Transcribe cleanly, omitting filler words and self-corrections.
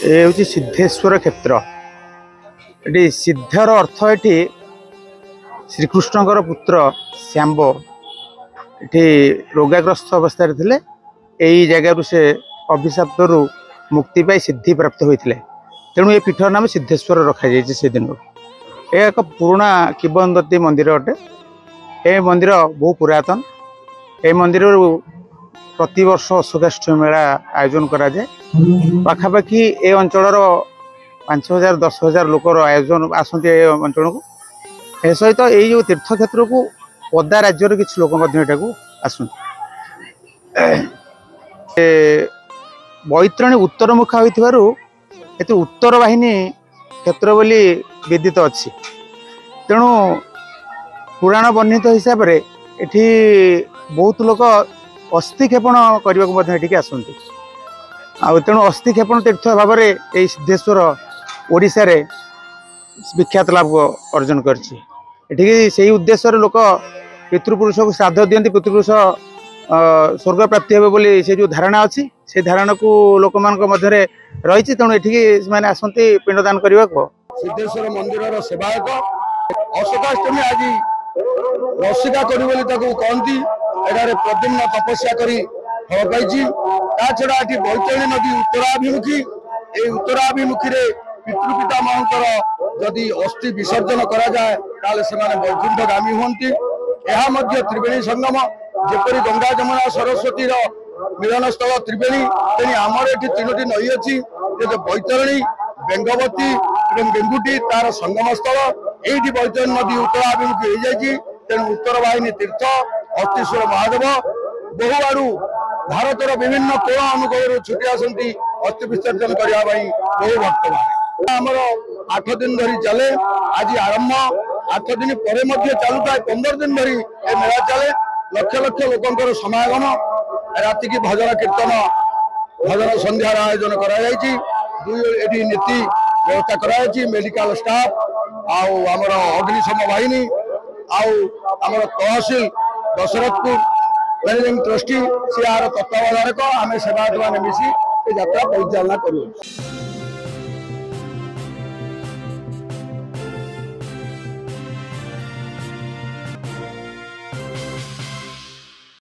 ए हूँ सिद्धेश्वर क्षेत्र। ये सिद्धर अर्थ ये श्रीकृष्णकर पुत्र श्यांब ये रोगाग्रस्त अवस्था थे। यही जगार से अभिशाप मुक्ति पाई सिद्धि प्राप्त होते। तेणु ये पीठर नाम सिद्धेश्वर रखा से दिन। यह एक पुराणा किंवदंती मंदिर अटे। यह मंदिर बहु पुरातन। यह मंदिर प्रति वर्ष अशोकाष्टमी मेला आयोजन करा जाए। पाखापाखि ए अंचल 5000-10,000 लोकर आयोजन आसती अंचल को। ए सहित यही जो तीर्थ क्षेत्र को पदा राज्यर किसी लोक आसुँ। बैतरणी उत्तरमुखा होते उत्तर वाहिनी क्षेत्र बोली विदित अच्छी। तेणु पुराण वर्णित हिसाब से ये बहुत लोक अस्थि क्षेपण करने के आसती। तेणु अस्थि क्षेपण तीर्थ भाव में यही सिद्धेश्वर ओडिशा रे विख्यात लाभ अर्जन करछि। से उद्देश्य लोक पितृपुरुष को श्राद्ध दियंती। पितृपुरुष स्वर्ग प्राप्ति हे बोली से जो धारणा अच्छी से धारणा को लोक मान मध्य रही। तेणु ये आसती पिंडदान करने को। सिद्धेश्वर मंदिर सेवायक अशोकाष्टमी आज रसिका करी कहती। एठारे प्रद्युम्न तपस्या करी फल पाई। छड़ा ये बैतरणी नदी उत्तराभिमुखी। ये उत्तराभिमुखी पितृपिता मानकर जदि अस्थि विसर्जन करा जाए ताले से वैकुंठगामी हुंती। यह मध्य त्रिवेणी संगम जेपरी गंगा जमुना सरस्वती मिलन स्थल त्रिवेणी। तेणु आमर ये तीनोटी नई अच्छी। बैतरणी बेंगवती और गेंगुटी तार संगम स्थल। ये बैतरणी नदी उत्तराभिमुखी हो जाए। तेणु उत्तर वाहिनी तीर्थ अस्थीश्वर महादेव बहु आड़ू भारतर विभिन्न कोण अनुकूल छुटी आसती अस्थि विसर्जन करने बहु भक्त मान। आमर 8 दिन धरी चले। आज आरंभ 8 दिन पर चालू था 15 दिन धरी मेला चले। लक्ष लक्ष लोकंर समागम राति की भजन कीर्तन भजन संध्यार आयोजन कर नीति व्यवस्था कर मेडिकल स्टाफ आमर अग्निशम बाहिनी आमर तहसिल Dasarathpur managing trustee C R तत्वावधानक आम सेवायत मैंने मिसी यात्रा परिचालना करूँ।